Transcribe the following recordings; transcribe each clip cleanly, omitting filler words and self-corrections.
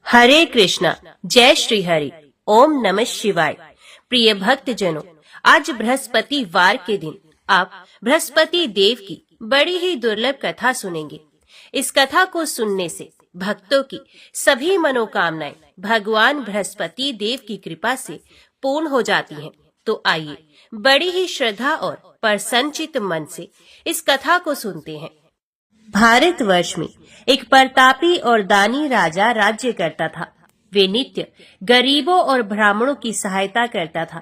हरे कृष्णा, जय श्री हरि, ओम नमः शिवाय। प्रिय भक्तजनों, आज बृहस्पतिवार के दिन आप बृहस्पति देव की बड़ी ही दुर्लभ कथा सुनेंगे। इस कथा को सुनने से भक्तों की सभी मनोकामनाएं भगवान बृहस्पति देव की कृपा से पूर्ण हो जाती हैं। तो आइए बड़ी ही श्रद्धा और प्रसन्नचित्त मन से इस कथा को सुनते हैं। भारतवर्ष में एक प्रतापी और दानी राजा राज्य करता था। वे नित्य गरीबों और ब्राह्मणों की सहायता करता था।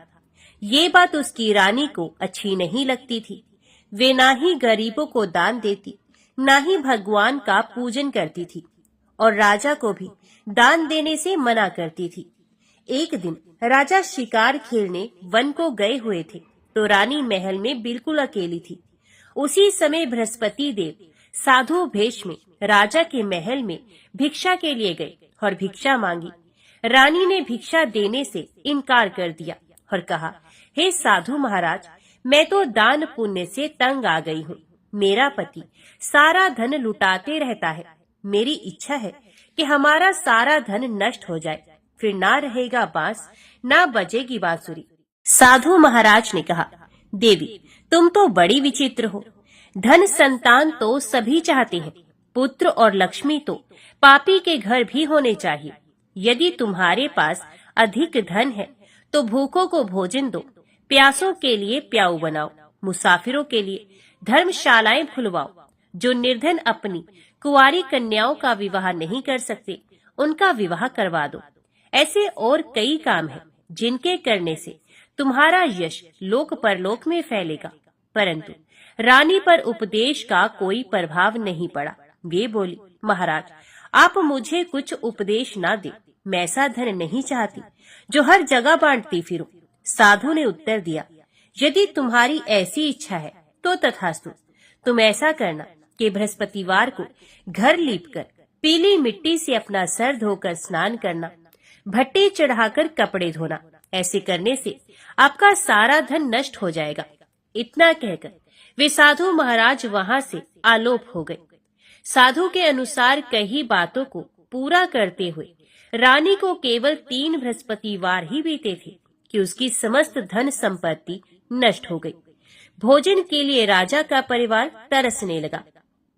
ये बात उसकी रानी को अच्छी नहीं लगती थी। वे ना ही गरीबों को दान देती, ना ही भगवान का पूजन करती थी और राजा को भी दान देने से मना करती थी। एक दिन राजा शिकार खेलने वन को गए हुए थे तो रानी महल में बिल्कुल अकेली थी। उसी समय बृहस्पति देव साधु भेष में राजा के महल में भिक्षा के लिए गए और भिक्षा मांगी। रानी ने भिक्षा देने से इनकार कर दिया और कहा, हे साधु महाराज, मैं तो दान पुण्य से तंग आ गई हूँ। मेरा पति सारा धन लुटाते रहता है। मेरी इच्छा है कि हमारा सारा धन नष्ट हो जाए, फिर ना रहेगा बांस, ना बजेगी बांसुरी। साधु महाराज ने कहा, देवी, तुम तो बड़ी विचित्र हो। धन संतान तो सभी चाहते हैं, पुत्र और लक्ष्मी तो पापी के घर भी होने चाहिए। यदि तुम्हारे पास अधिक धन है तो भूखों को भोजन दो, प्यासों के लिए प्याऊ बनाओ, मुसाफिरों के लिए धर्मशालाएं खुलवाओ। जो निर्धन अपनी कुंवारी कन्याओं का विवाह नहीं कर सकते, उनका विवाह करवा दो। ऐसे और कई काम हैं जिनके करने से तुम्हारा यश लोक परलोक में फैलेगा। परंतु रानी पर उपदेश का कोई प्रभाव नहीं पड़ा। वे बोली, महाराज, आप मुझे कुछ उपदेश ना दे। मैं ऐसा धन नहीं चाहती जो हर जगह बांटती फिरूं। साधु ने उत्तर दिया, यदि तुम्हारी ऐसी इच्छा है तो तथास्तु। तुम ऐसा करना कि बृहस्पतिवार को घर लीपकर पीली मिट्टी से अपना सर धोकर स्नान करना, भट्टी चढ़ाकर कपड़े धोना। ऐसे करने से आपका सारा धन नष्ट हो जाएगा। इतना कहकर वे साधु महाराज वहां से आलोप हो गए। साधु के अनुसार कई बातों को पूरा करते हुए रानी को केवल 3 बृहस्पतिवार ही बीते थे कि उसकी समस्त धन संपत्ति नष्ट हो गई। भोजन के लिए राजा का परिवार तरसने लगा।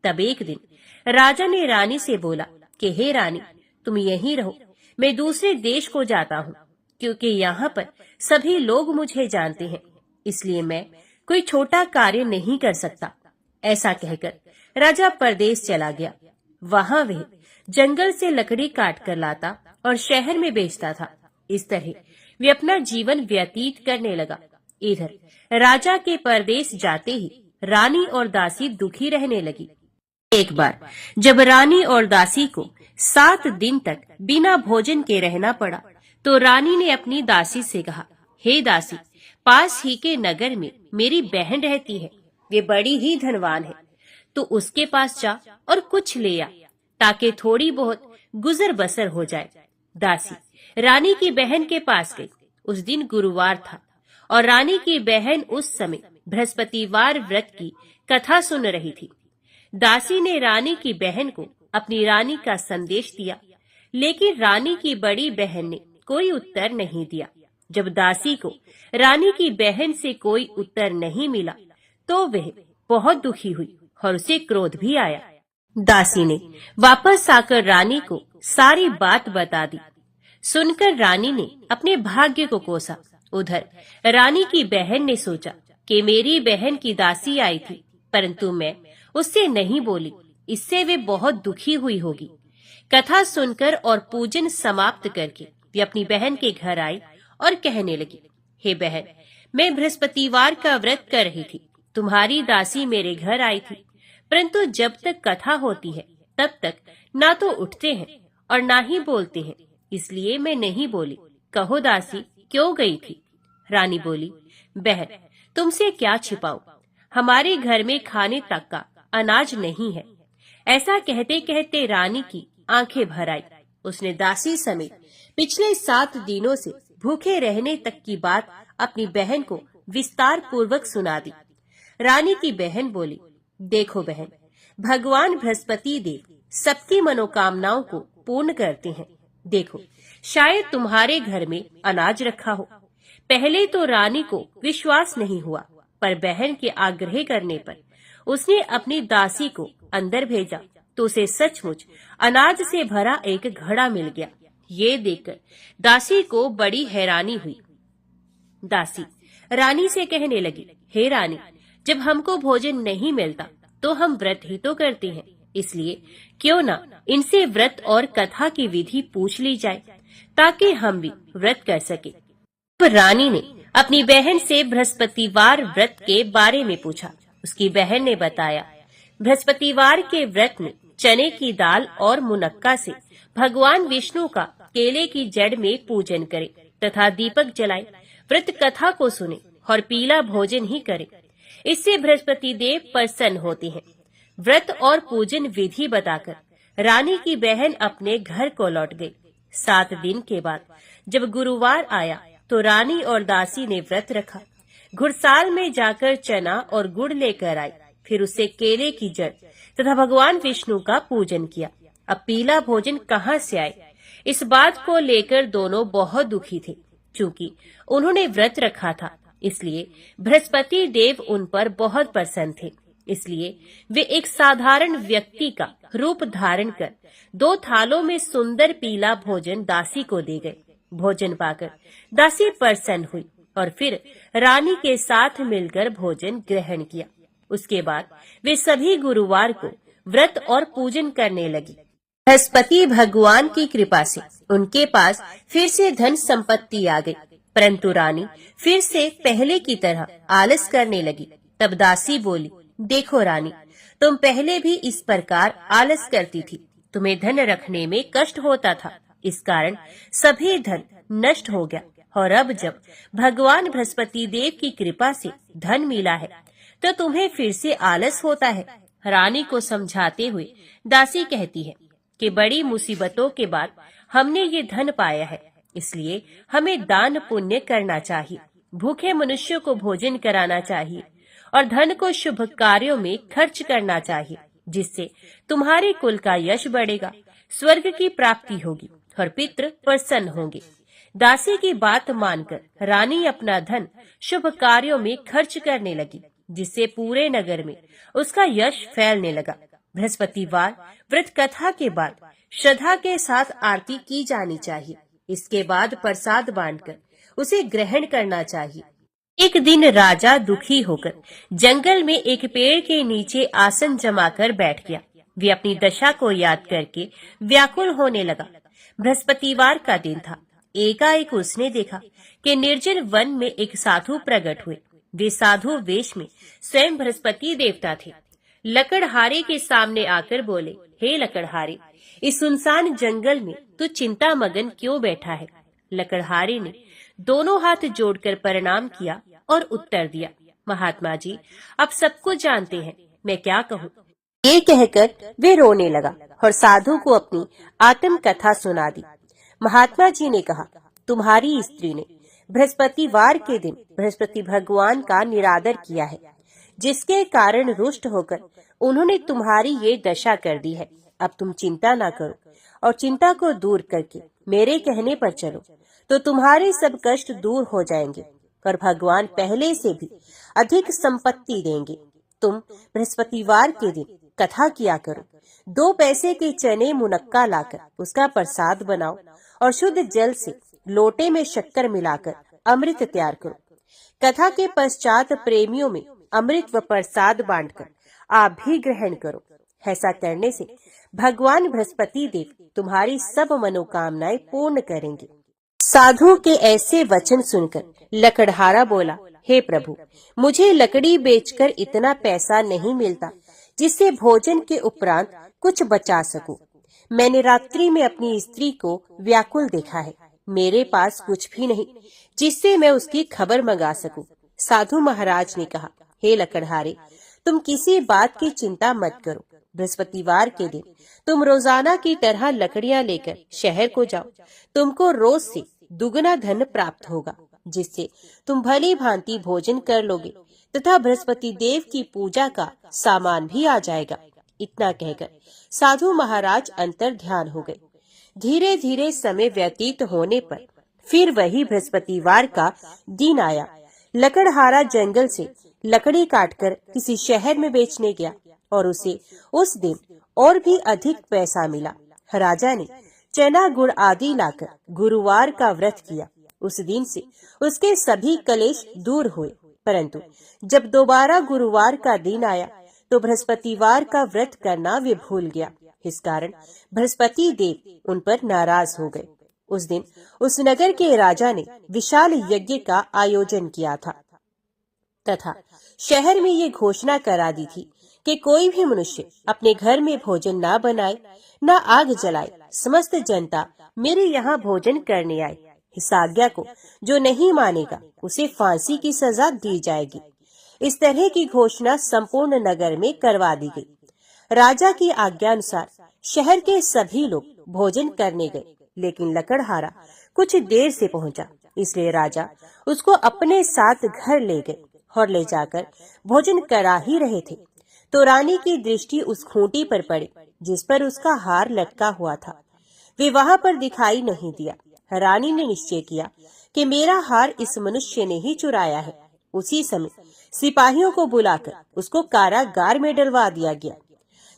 तब एक दिन राजा ने रानी से बोला कि हे रानी, तुम यहीं रहो, मैं दूसरे देश को जाता हूँ, क्योंकि यहाँ पर सभी लोग मुझे जानते हैं, इसलिए मैं कोई छोटा कार्य नहीं कर सकता। ऐसा कहकर राजा परदेश चला गया। वहां वह जंगल से लकड़ी काट कर लाता और शहर में बेचता था। इस तरह वे अपना जीवन व्यतीत करने लगा। इधर राजा के परदेश जाते ही रानी और दासी दुखी रहने लगी। एक बार जब रानी और दासी को 7 दिन तक बिना भोजन के रहना पड़ा तो रानी ने अपनी दासी से कहा, हे दासी, पास ही के नगर में मेरी बहन रहती है। वे बड़ी ही धनवान है, तो उसके पास जा और कुछ ले आ, ताकि थोड़ी बहुत गुजर बसर हो जाए। दासी रानी की बहन के पास गई। उस दिन गुरुवार था और रानी की बहन उस समय बृहस्पतिवार व्रत की कथा सुन रही थी। दासी ने रानी की बहन को अपनी रानी का संदेश दिया, लेकिन रानी की बड़ी बहन ने कोई उत्तर नहीं दिया। जब दासी को रानी की बहन से कोई उत्तर नहीं मिला तो वह बहुत दुखी हुई और उसे क्रोध भी आया। दासी ने वापस आकर रानी को सारी बात बता दी। सुनकर रानी ने अपने भाग्य को कोसा। उधर रानी की बहन ने सोचा कि मेरी बहन की दासी आई थी, परंतु मैं उससे नहीं बोली, इससे वे बहुत दुखी हुई होगी। कथा सुनकर और पूजन समाप्त करके वे अपनी बहन के घर आई और कहने लगी, हे बहन, मैं बृहस्पतिवार का व्रत कर रही थी। तुम्हारी दासी मेरे घर आई थी, परंतु जब तक कथा होती है तब तक ना तो उठते हैं और ना ही बोलते हैं, इसलिए मैं नहीं बोली। कहो दासी, क्यों गई थी? रानी बोली, बहन, तुमसे क्या छिपाऊं, हमारे घर में खाने तक का अनाज नहीं है। ऐसा कहते कहते रानी की आंखें भर आई। उसने दासी समेत पिछले 7 दिनों से भूखे रहने तक की बात अपनी बहन को विस्तार पूर्वक सुना दी। रानी की बहन बोली, देखो बहन, भगवान बृहस्पति देव सबकी मनोकामनाओं को पूर्ण करते हैं। देखो, शायद तुम्हारे घर में अनाज रखा हो। पहले तो रानी को विश्वास नहीं हुआ, पर बहन के आग्रह करने पर उसने अपनी दासी को अंदर भेजा तो उसे सचमुच अनाज से भरा एक घड़ा मिल गया। ये देखकर दासी को बड़ी हैरानी हुई। दासी रानी से कहने लगी, हे रानी, जब हमको भोजन नहीं मिलता तो हम व्रत ही तो करते हैं, इसलिए क्यों ना इनसे व्रत और कथा की विधि पूछ ली जाए ताकि हम भी व्रत कर सके। तो रानी ने अपनी बहन से बृहस्पतिवार व्रत के बारे में पूछा। उसकी बहन ने बताया, बृहस्पतिवार के व्रत में चने की दाल और मुनक्का से भगवान विष्णु का केले की जड़ में पूजन करें तथा दीपक जलाएं, व्रत कथा को सुने और पीला भोजन ही करें। इससे बृहस्पति देव प्रसन्न होते हैं। व्रत और पूजन विधि बताकर रानी की बहन अपने घर को लौट गई। 7 दिन के बाद जब गुरुवार आया तो रानी और दासी ने व्रत रखा। घुड़साल में जाकर चना और गुड़ लेकर आई, फिर उसे केले की जड़ तथा भगवान विष्णु का पूजन किया। अब पीला भोजन कहाँ से आए, इस बात को लेकर दोनों बहुत दुखी थे। चूंकि उन्होंने व्रत रखा था, इसलिए बृहस्पति देव उन पर बहुत प्रसन्न थे। इसलिए वे एक साधारण व्यक्ति का रूप धारण कर 2 थालों में सुंदर पीला भोजन दासी को दे गए। भोजन पाकर दासी प्रसन्न हुई और फिर रानी के साथ मिलकर भोजन ग्रहण किया। उसके बाद वे सभी गुरुवार को व्रत और पूजन करने लगी। बृहस्पति भगवान की कृपा से उनके पास फिर से धन संपत्ति आ गई, परंतु रानी फिर से पहले की तरह आलस करने लगी। तब दासी बोली, देखो रानी, तुम पहले भी इस प्रकार आलस करती थी। तुम्हें धन रखने में कष्ट होता था, इस कारण सभी धन नष्ट हो गया। और अब जब भगवान बृहस्पति देव की कृपा से धन मिला है तो तुम्हें फिर से आलस होता है। रानी को समझाते हुए दासी कहती है कि बड़ी मुसीबतों के बाद हमने ये धन पाया है, इसलिए हमें दान पुण्य करना चाहिए, भूखे मनुष्यों को भोजन कराना चाहिए और धन को शुभ कार्यों में खर्च करना चाहिए, जिससे तुम्हारे कुल का यश बढ़ेगा, स्वर्ग की प्राप्ति होगी और पितृ प्रसन्न होंगे। दासी की बात मानकर रानी अपना धन शुभ कार्यों में खर्च करने लगी, जिससे पूरे नगर में उसका यश फैलने लगा। बृहस्पतिवार व्रत कथा के बाद श्रद्धा के साथ आरती की जानी चाहिए। इसके बाद प्रसाद बांटकर उसे ग्रहण करना चाहिए। एक दिन राजा दुखी होकर जंगल में एक पेड़ के नीचे आसन जमाकर बैठ गया। वे अपनी दशा को याद करके व्याकुल होने लगा। बृहस्पतिवार का दिन था। एकाएक उसने देखा कि निर्जन वन में एक साधु प्रकट हुए। वे साधु वेश में स्वयं बृहस्पति देवता थे। लकड़हारे के सामने आकर बोले, हे लकड़हारे, इस सुनसान जंगल में तू चिंता मगन क्यों बैठा है? लकड़हारे ने दोनों हाथ जोड़कर प्रणाम किया और उत्तर दिया, महात्मा जी, आप सब कुछ जानते हैं, मैं क्या कहूँ। ये कहकर वे रोने लगा और साधु को अपनी आत्म कथा सुना दी। महात्मा जी ने कहा, तुम्हारी स्त्री ने बृहस्पतिवार के दिन बृहस्पति भगवान का निरादर किया है, जिसके कारण रुष्ट होकर उन्होंने तुम्हारी ये दशा कर दी है। अब तुम चिंता ना करो और चिंता को दूर करके मेरे कहने पर चलो, तो तुम्हारे सब कष्ट दूर हो जाएंगे और भगवान पहले से भी अधिक संपत्ति देंगे। तुम बृहस्पतिवार के दिन कथा किया करो। 2 पैसे के चने मुनक्का लाकर उसका प्रसाद बनाओ और शुद्ध जल से लोटे में शक्कर मिलाकर अमृत तैयार करो। कथा के पश्चात प्रेमियों में अमृत व प्रसाद बांटकर आप भी ग्रहण करो। ऐसा करने से भगवान बृहस्पति देव तुम्हारी सब मनोकामनाएं पूर्ण करेंगे। साधु के ऐसे वचन सुनकर लकड़हारा बोला, हे प्रभु, मुझे लकड़ी बेचकर इतना पैसा नहीं मिलता जिससे भोजन के उपरांत कुछ बचा सकूं। मैंने रात्रि में अपनी स्त्री को व्याकुल देखा है। मेरे पास कुछ भी नहीं जिससे मैं उसकी खबर मंगा सकूं। साधु महाराज ने कहा, हे लकड़हारे, तुम किसी बात की चिंता मत करो। बृहस्पतिवार के दिन तुम रोजाना की तरह लकड़ियां लेकर शहर को जाओ। तुमको रोज से दुगना धन प्राप्त होगा, जिससे तुम भली भांति भोजन कर लोगे तथा बृहस्पति देव की पूजा का सामान भी आ जाएगा। इतना कहकर साधु महाराज अंतर ध्यान हो गए। धीरे धीरे समय व्यतीत होने पर फिर वही बृहस्पतिवार का दिन आया। लकड़हारा जंगल से लकड़ी काटकर किसी शहर में बेचने गया और उसे उस दिन और भी अधिक पैसा मिला। राजा ने चना गुड़ आदि लाकर गुरुवार का व्रत किया। उस दिन से उसके सभी कलेश दूर हुए, परंतु जब दोबारा गुरुवार का दिन आया तो बृहस्पतिवार का व्रत करना वे भूल गया। इस कारण बृहस्पति देव उन पर नाराज हो गए। उस दिन उस नगर के राजा ने विशाल यज्ञ का आयोजन किया था तथा शहर में ये घोषणा करा दी थी कि कोई भी मनुष्य अपने घर में भोजन ना बनाए, न आग जलाए। समस्त जनता मेरे यहाँ भोजन करने आए। इस आज्ञा को जो नहीं मानेगा उसे फांसी की सजा दी जाएगी। इस तरह की घोषणा संपूर्ण नगर में करवा दी गई। राजा की आज्ञा अनुसार शहर के सभी लोग भोजन करने गए, लेकिन लकड़हारा कुछ देर से पहुंचा, इसलिए राजा उसको अपने साथ घर ले गए और ले जाकर भोजन करा ही रहे थे तो रानी की दृष्टि उस खूंटी पर पड़ी जिस पर उसका हार लटका हुआ था। वे वहां पर दिखाई नहीं दिया। रानी ने निश्चय किया कि मेरा हार इस मनुष्य ने ही चुराया है। उसी समय सिपाहियों को बुलाकर उसको कारागार में डलवा दिया गया।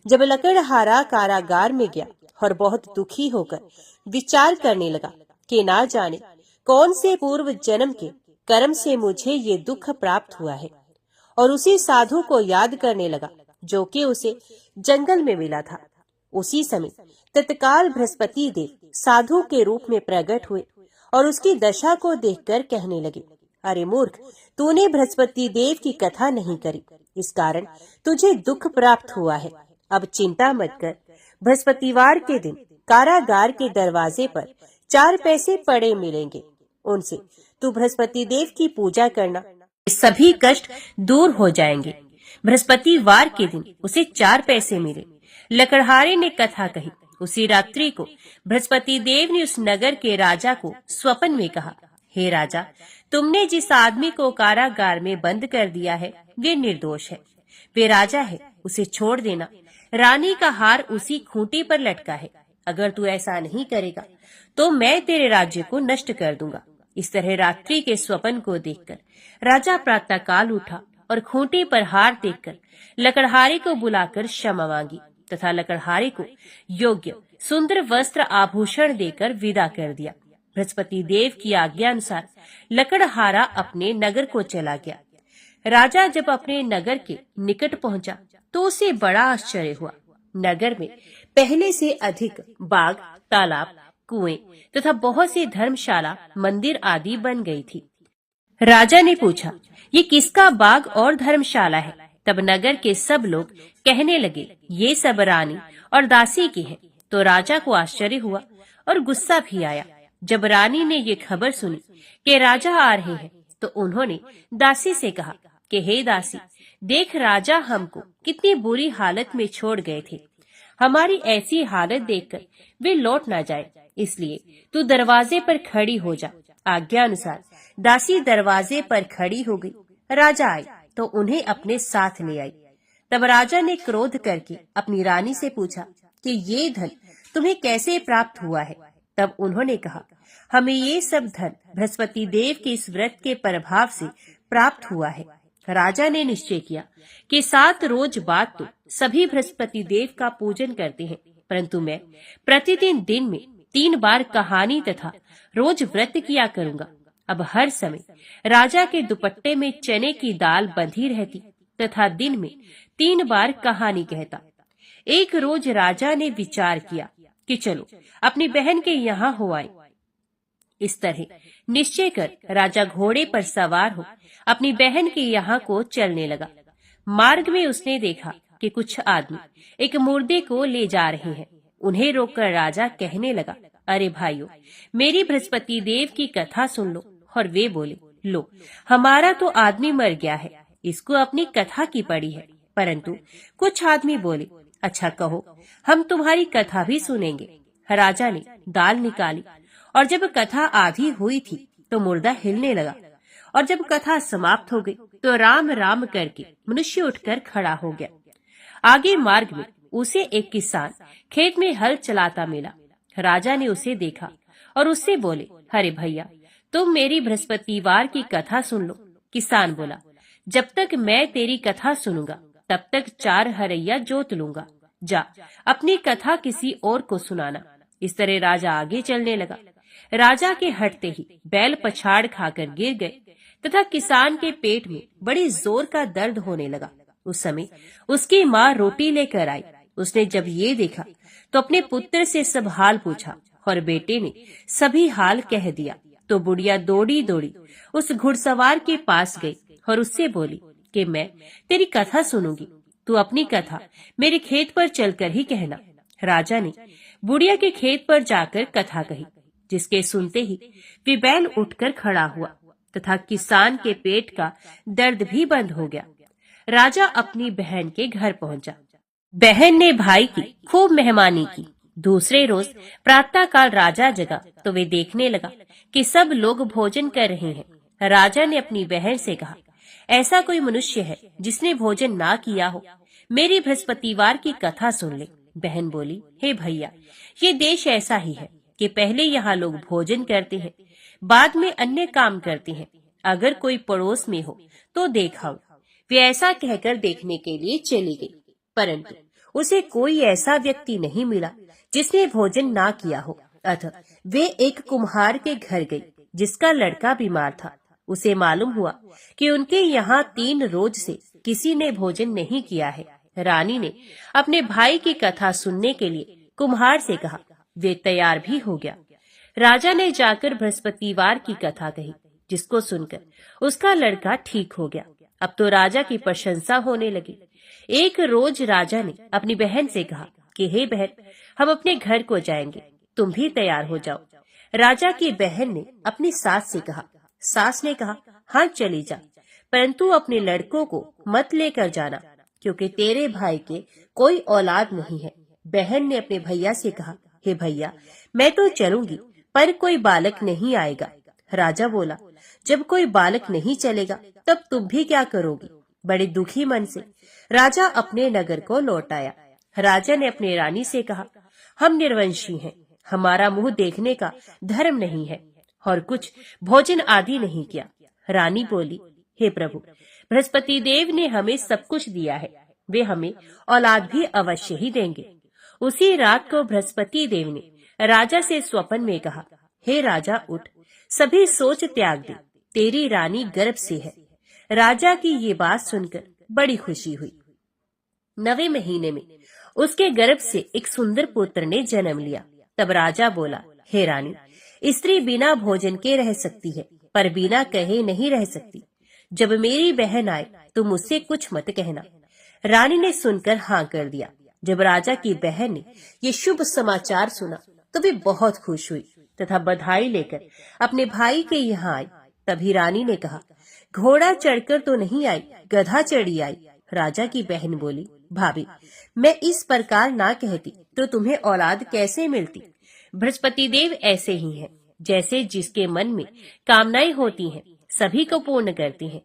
जब लकड़हारा कारागार में गया और बहुत दुखी होकर विचार करने लगा कि ना जाने कौन से पूर्व जन्म के कर्म से मुझे ये दुख प्राप्त हुआ है, और उसी साधु को याद करने लगा जो कि उसे जंगल में मिला था। उसी समय तत्काल बृहस्पति देव साधु के रूप में प्रकट हुए और उसकी दशा को देखकर कहने लगे, अरे मूर्ख, तूने बृहस्पति देव की कथा नहीं करी, इस कारण तुझे दुख प्राप्त हुआ है। अब चिंता मत कर, बृहस्पतिवार के दिन कारागार के दरवाजे पर 4 पैसे पड़े मिलेंगे, उनसे तू बृहस्पति देव की पूजा करना, सभी कष्ट दूर हो जाएंगे। बृहस्पतिवार के दिन उसे 4 पैसे मिले। लकड़हारे ने कथा कही। उसी रात्रि को बृहस्पति देव ने उस नगर के राजा को स्वप्न में कहा, हे राजा, तुमने जिस आदमी को कारागार में बंद कर दिया है वे निर्दोष है, वे राजा है, उसे छोड़ देना। रानी का हार उसी खूंटी पर लटका है। अगर तू ऐसा नहीं करेगा तो मैं तेरे राज्य को नष्ट कर दूंगा। इस तरह रात्रि के स्वप्न को देखकर राजा प्रातःकाल उठा और खूंटी पर हार देखकर लकड़हारे को बुलाकर क्षमा मांगी तथा लकड़हारे को योग्य सुंदर वस्त्र आभूषण देकर विदा कर दिया। बृहस्पति देव की आज्ञा अनुसार लकड़हारा अपने नगर को चला गया। राजा जब अपने नगर के निकट पहुंचा तो उसे बड़ा आश्चर्य हुआ। नगर में पहले से अधिक बाग, तालाब, कुएं तथा बहुत सी धर्मशाला, मंदिर आदि बन गई थी। राजा ने पूछा, ये किसका बाग और धर्मशाला है? तब नगर के सब लोग कहने लगे, ये सब रानी और दासी की है। तो राजा को आश्चर्य हुआ और गुस्सा भी आया। जब रानी ने ये खबर सुनी कि राजा आ रहे हैं तो उन्होंने दासी से कहा कि हे दासी, देख राजा हमको कितनी बुरी हालत में छोड़ गए थे। हमारी ऐसी हालत देखकर वे लौट ना जाए, इसलिए तू दरवाजे पर खड़ी हो जा। आज्ञा अनुसार दासी दरवाजे पर खड़ी हो गई। राजा आए तो उन्हें अपने साथ ले आई। तब राजा ने क्रोध करके अपनी रानी से पूछा कि ये धन तुम्हें कैसे प्राप्त हुआ है? तब उन्होंने कहा, हमें ये सब धन बृहस्पति देव के इस व्रत के प्रभाव से प्राप्त हुआ है। राजा ने निश्चय किया कि 7 रोज बाद तो सभी बृहस्पति देव का पूजन करते हैं, परंतु मैं प्रतिदिन दिन में 3 बार कहानी तथा रोज व्रत किया करूंगा। अब हर समय राजा के दुपट्टे में चने की दाल बंधी रहती तथा दिन में 3 बार कहानी कहता। एक रोज राजा ने विचार किया कि चलो अपनी बहन के यहाँ हो आए। इस तरह निश्चय कर राजा घोड़े पर सवार हो अपनी बहन के यहाँ को चलने लगा। मार्ग में उसने देखा कि कुछ आदमी एक मुर्दे को ले जा रहे हैं। उन्हें रोककर राजा कहने लगा, अरे भाइयों, मेरी बृहस्पति देव की कथा सुन लो। और वे बोले, लो, हमारा तो आदमी मर गया है, इसको अपनी कथा की पड़ी है। परंतु कुछ आदमी बोले, अच्छा कहो, हम तुम्हारी कथा भी सुनेंगे। राजा ने दाल निकाली और जब कथा आधी हुई थी तो मुर्दा हिलने लगा, और जब कथा समाप्त हो गई तो राम राम करके मनुष्य उठकर खड़ा हो गया। आगे मार्ग में उसे एक किसान खेत में हल चलाता मिला। राजा ने उसे देखा और उससे बोले, अरे भैया, तुम मेरी बृहस्पतिवार की कथा सुन लो। किसान बोला, जब तक मैं तेरी कथा सुनूंगा तब तक 4 हरैया जोत लूंगा। जा, अपनी कथा किसी और को सुनाना। इस तरह राजा आगे चलने लगा। राजा के हटते ही बैल पछाड़ खाकर गिर गए तथा किसान के पेट में बड़ी जोर का दर्द होने लगा। उस समय उसकी माँ रोटी लेकर आई। उसने जब ये देखा तो अपने पुत्र से सब हाल पूछा और बेटे ने सभी हाल कह दिया। तो बुढ़िया दौड़ी दौड़ी उस घुड़सवार के पास गई और उससे बोली कि मैं तेरी कथा सुनूंगी, तू अपनी कथा मेरे खेत पर चलकर ही कहना। राजा ने बुढ़िया के खेत पर जाकर कथा कही, जिसके सुनते ही वे बैल उठकर खड़ा हुआ तथा किसान के पेट का दर्द भी बंद हो गया। राजा अपनी बहन के घर पहुंचा। बहन ने भाई की खूब मेहमानी की। दूसरे रोज प्रातः काल राजा जगा तो वे देखने लगा कि सब लोग भोजन कर रहे हैं। राजा ने अपनी बहन से कहा, ऐसा कोई मनुष्य है जिसने भोजन ना किया हो? मेरी बृहस्पतिवार की कथा सुन ले। बहन बोली, हे भैया, ये देश ऐसा ही है कि पहले यहाँ लोग भोजन करते हैं, बाद में अन्य काम करते हैं। अगर कोई पड़ोस में हो तो देखाओ। वे ऐसा कहकर देखने के लिए चली गई, परंतु उसे कोई ऐसा व्यक्ति नहीं मिला जिसने भोजन ना किया हो। अतः वे एक कुम्हार के घर गई जिसका लड़का बीमार था। उसे मालूम हुआ कि उनके यहाँ 3 रोज से किसी ने भोजन नहीं किया है। रानी ने अपने भाई की कथा सुनने के लिए कुम्हार से कहा। वे तैयार भी हो गया। राजा ने जाकर बृहस्पतिवार की कथा कही, जिसको सुनकर उसका लड़का ठीक हो गया। अब तो राजा की प्रशंसा होने लगी। एक रोज राजा ने अपनी बहन से कहा कि हे बहन, हम अपने घर को जाएंगे, तुम भी तैयार हो जाओ। राजा की बहन ने अपनी सास से कहा। सास ने कहा, हाँ चली जा, परंतु अपने लड़कों को मत लेकर जाना, क्योंकि तेरे भाई के कोई औलाद नहीं है। बहन ने अपने भैया से कहा, हे भैया, मैं तो चलूंगी, पर कोई बालक नहीं आएगा। राजा बोला, जब कोई बालक नहीं चलेगा तब तुम भी क्या करोगी? बड़े दुखी मन से राजा अपने नगर को लौट आया। राजा ने अपने रानी से कहा, हम निर्वंशी हैं, हमारा मुंह देखने का धर्म नहीं है और कुछ भोजन आदि नहीं किया। रानी बोली, हे प्रभु, बृहस्पति देव ने हमें सब कुछ दिया है, वे हमें औलाद भी अवश्य ही देंगे। उसी रात को बृहस्पति देव ने राजा से स्वप्न में कहा, हे राजा, उठ, सभी सोच त्याग दे, तेरी रानी गर्भ से है। राजा की ये बात सुनकर बड़ी खुशी हुई। 9वें महीने में उसके गर्भ से एक सुंदर पुत्र ने जन्म लिया। तब राजा बोला, हे रानी, स्त्री बिना भोजन के रह सकती है, पर बिना कहे नहीं रह सकती। जब मेरी बहन आए तो मुझसे कुछ मत कहना। रानी ने सुनकर हाँ कर दिया। जब राजा की बहन ने ये शुभ समाचार सुना तो वे बहुत खुश हुई तथा बधाई लेकर अपने भाई के यहाँ आई। तभी रानी ने कहा, घोड़ा चढ़कर तो नहीं आई, गधा चढ़ी आई। राजा की बहन बोली, भाभी, मैं इस प्रकार ना कहती तो तुम्हें औलाद कैसे मिलती? बृहस्पति देव ऐसे ही हैं, जैसे जिसके मन में कामनाएं होती हैं सभी को पूर्ण करते हैं।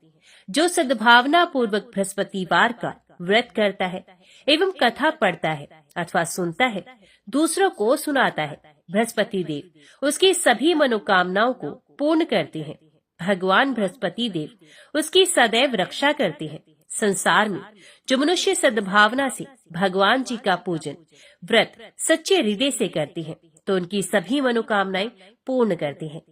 जो सद्भावना पूर्वक बृहस्पतिवार का व्रत करता है एवं कथा पढ़ता है अथवा सुनता है, दूसरों को सुनाता है, बृहस्पति देव उसकी सभी मनोकामनाओं को पूर्ण करते हैं। भगवान बृहस्पति देव उसकी सदैव रक्षा करते हैं। संसार में जो मनुष्य सद्भावना से भगवान जी का पूजन व्रत सच्चे हृदय से करते हैं तो उनकी सभी मनोकामनाएं पूर्ण करते हैं।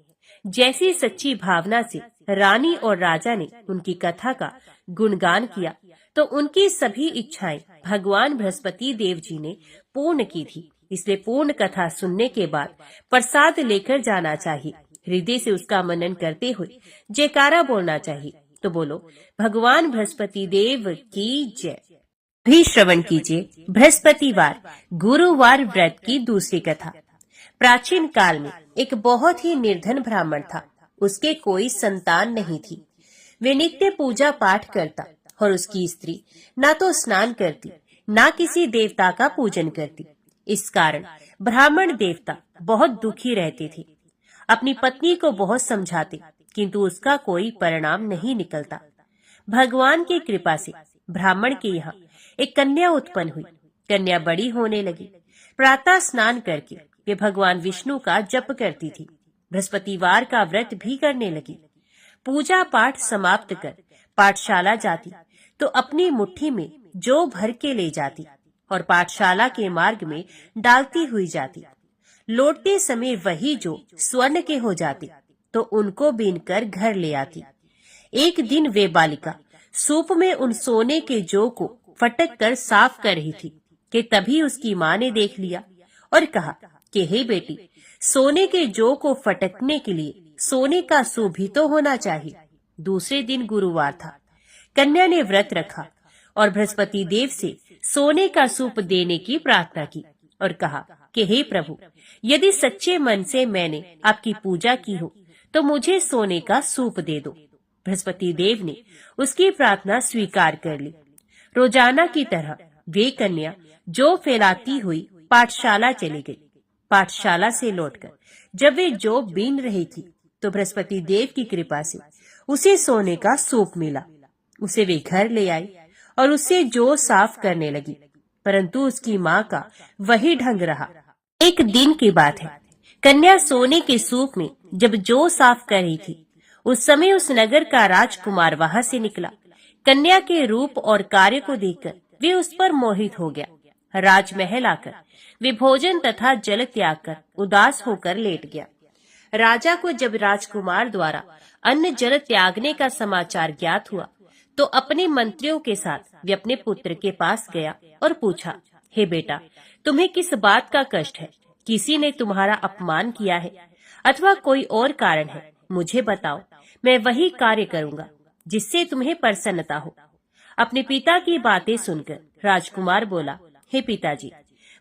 जैसी सच्ची भावना से रानी और राजा ने उनकी कथा का गुणगान किया तो उनकी सभी इच्छाएं भगवान बृहस्पति देव जी ने पूर्ण की थी। इसलिए पूर्ण कथा सुनने के बाद प्रसाद लेकर जाना चाहिए। हृदय से उसका मनन करते हुए जयकारा बोलना चाहिए। तो बोलो, भगवान बृहस्पति देव की जय। भी श्रवण कीजिए बृहस्पतिवार गुरुवार व्रत की दूसरी कथा। प्राचीन काल में एक बहुत ही निर्धन ब्राह्मण था। उसके कोई संतान नहीं थी। वे नित्य पूजा पाठ करता और उसकी स्त्री ना तो स्नान करती ना किसी देवता का पूजन करती। इस कारण ब्राह्मण देवता बहुत दुखी रहते थे। अपनी पत्नी को बहुत समझाते किंतु उसका कोई परिणाम नहीं निकलता। भगवान की कृपा से ब्राह्मण के यहाँ एक कन्या उत्पन्न हुई। कन्या बड़ी होने लगी। प्रातः स्नान करके वे भगवान विष्णु का जप करती थी। बृहस्पतिवार का व्रत भी करने लगी। पूजा पाठ समाप्त कर पाठशाला जाती तो अपनी मुट्ठी में जौ भर के ले जाती और पाठशाला के मार्ग में डालती हुई जाती। लौटते समय वही जौ स्वर्ण के हो जाते तो उनको बीनकर घर ले आती। एक दिन वे बालिका सूप में उन सोने के जौ को फटक कर साफ कर रही थी कि तभी उसकी माँ ने देख लिया और कहा कि हे बेटी, सोने के जौ को फटकने के लिए सोने का सूप भी तो होना चाहिए। दूसरे दिन गुरुवार था। कन्या ने व्रत रखा और बृहस्पति देव से सोने का सूप देने की प्रार्थना की और कहा कि हे प्रभु, यदि सच्चे मन से मैंने आपकी पूजा की हो तो मुझे सोने का सूप दे दो। बृहस्पति देव ने उसकी प्रार्थना स्वीकार कर ली। रोजाना की तरह वे कन्या जौ फैलाती हुई पाठशाला चली गई। पाठशाला से लौटकर जब वे जौ बीन रही थी तो बृहस्पति देव की कृपा से उसे सोने का सूप मिला। उसे वे घर ले आई और उससे जौ साफ करने लगी, परंतु उसकी माँ का वही ढंग रहा। एक दिन की बात है, कन्या सोने के सूप में जब जौ साफ कर रही थी, उस समय उस नगर का राजकुमार वहां से निकला। कन्या के रूप और कार्य को देखकर वे उस पर मोहित हो गया। राजमहल आकर वे भोजन तथा जल त्याग कर उदास होकर लेट गया। राजा को जब राजकुमार द्वारा अन्न जल त्यागने का समाचार ज्ञात हुआ तो अपने मंत्रियों के साथ वे अपने पुत्र के पास गया और पूछा, हे बेटा, तुम्हें किस बात का कष्ट है? किसी ने तुम्हारा अपमान किया है अथवा कोई और कारण है? मुझे बताओ, मैं वही कार्य करूंगा जिससे तुम्हें प्रसन्नता हो। अपने पिता की बातें सुनकर राजकुमार बोला, हे पिताजी,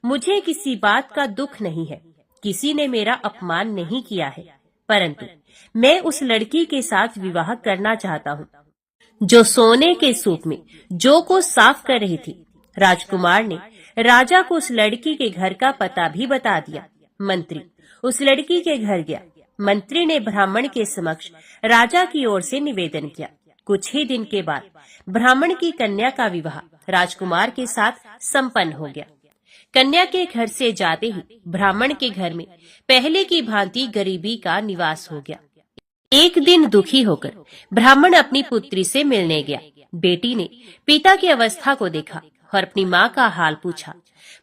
मुझे किसी बात का दुख नहीं है। किसी ने मेरा अपमान नहीं किया है, परंतु मैं उस लड़की के साथ विवाह करना चाहता हूँ जो सोने के सूप में जौ को साफ कर रही थी। राजकुमार ने राजा को उस लड़की के घर का पता भी बता दिया। मंत्री उस लड़की के घर गया। मंत्री ने ब्राह्मण के समक्ष राजा की ओर से निवेदन किया। कुछ ही दिन के बाद ब्राह्मण की कन्या का विवाह राजकुमार के साथ संपन्न हो गया। कन्या के घर से जाते ही ब्राह्मण के घर में पहले की भांति गरीबी का निवास हो गया। एक दिन दुखी होकर ब्राह्मण अपनी पुत्री से मिलने गया। बेटी ने पिता की अवस्था को देखा और अपनी माँ का हाल पूछा।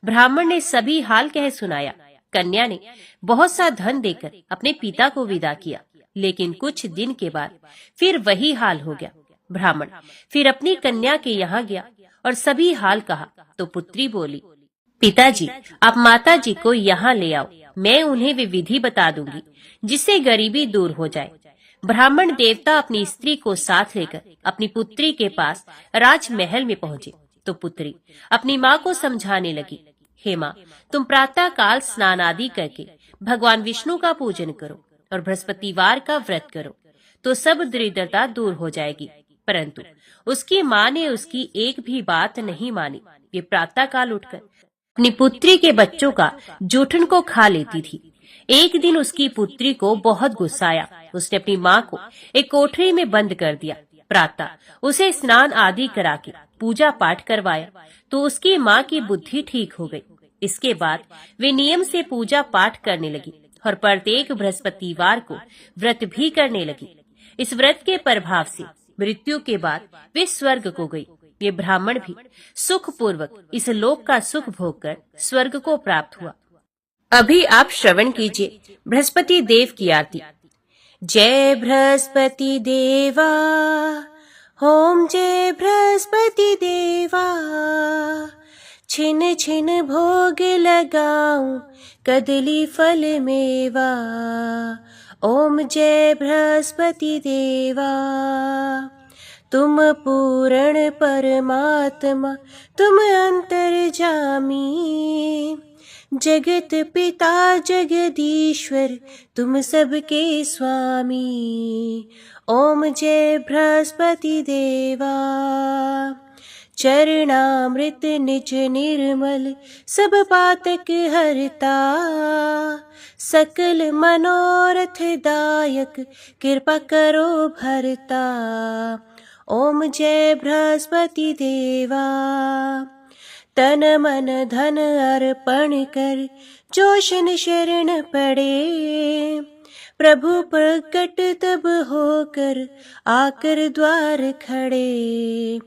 ब्राह्मण ने सभी हाल कह सुनाया। कन्या ने बहुत सा धन देकर अपने पिता को विदा किया, लेकिन कुछ दिन के बाद फिर वही हाल हो गया। ब्राह्मण फिर अपनी कन्या के यहाँ गया और सभी हाल कहा तो पुत्री बोली, पिताजी, आप माताजी को यहाँ ले आओ, मैं उन्हें वे विधि बता दूंगी जिससे गरीबी दूर हो जाए। ब्राह्मण देवता अपनी स्त्री को साथ लेकर अपनी पुत्री के पास राजमहल में पहुँचे तो पुत्री अपनी माँ को समझाने लगी, हे माँ, तुम प्रातः काल स्नान आदि करके भगवान विष्णु का पूजन करो और बृहस्पतिवार का व्रत करो तो सब दरिद्रता दूर हो जाएगी। परंतु उसकी माँ ने उसकी एक भी बात नहीं मानी। वे प्रातः काल उठकर अपनी पुत्री के बच्चों का जूठन को खा लेती थी। एक दिन उसकी पुत्री को बहुत गुस्सा आया। उसने अपनी माँ को एक कोठरी में बंद कर दिया। प्रातः उसे स्नान आदि करा के पूजा पाठ करवाया तो उसकी माँ की बुद्धि ठीक हो गई। इसके बाद वे नियम से पूजा पाठ करने लगी और प्रत्येक बृहस्पतिवार को व्रत भी करने लगी। इस व्रत के प्रभाव से मृत्यु के बाद वे स्वर्ग को गई। ये ब्राह्मण भी सुख पूर्वक इस लोक का सुख भोग कर स्वर्ग को प्राप्त हुआ। अभी आप श्रवण कीजिए बृहस्पति देव की आरती। जय बृहस्पति देवा, ओम जय बृहस्पति देवा, छिन छिन भोग लगाऊं कदली फल मेवा। ओम जय बृहस्पति देवा, तुम पूर्ण परमात्मा, तुम अंतर्जामी, जगत पिता जगदीश्वर, तुम सबके स्वामी। ओम जय बृहस्पति देवा, चरणामृत निज निर्मल, सब पातक हरता, सकल मनोरथ दायक, कृपा करो भरता। ओम जय बृहस्पति देवा, तन मन धन अर्पण कर जो शन शरण पड़े, प्रभु प्रकट तब होकर आकर द्वार खड़े।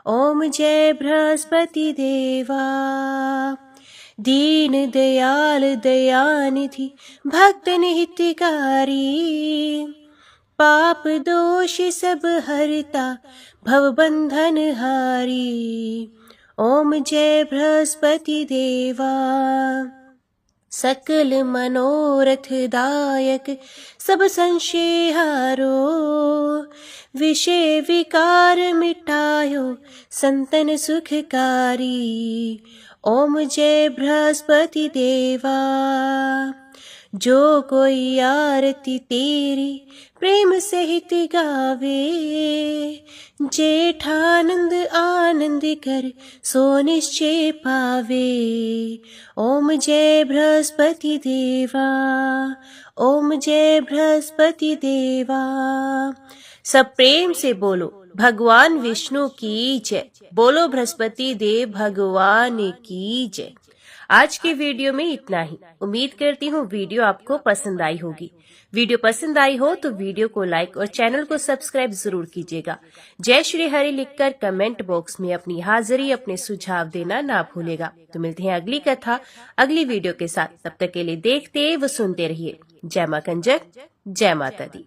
ओम जय बृहस्पति देवा, दीन दयाल दयानिधि भक्त हितकारी, पाप दोष सब हरता भव बंधन हारी। ओम जय बृहस्पति देवा, सकल मनोरथ दायक सब संशय हारो, विषय विकार मिटायो संतन सुखकारी। ओम जय बृहस्पति देवा, जो कोई आरती तेरी प्रेम सहित गावे, जेठानंद आनंद कर सो निश्चय पावे। ओम जय बृहस्पति देवा, ओम जय बृहस्पति देवा। सब प्रेम से बोलो भगवान विष्णु की जय, बोलो बृहस्पति देव भगवान की जय। आज के वीडियो में इतना ही। उम्मीद करती हूँ वीडियो आपको पसंद आई होगी। वीडियो पसंद आई हो तो वीडियो को लाइक और चैनल को सब्सक्राइब जरूर कीजिएगा। जय श्री हरि लिखकर कमेंट बॉक्स में अपनी हाजिरी, अपने सुझाव देना ना भूलेगा। तो मिलते हैं अगली कथा अगली वीडियो के साथ। तब तक के लिए देखते व सुनते रहिए। जय मां कंजक, जय माता दी।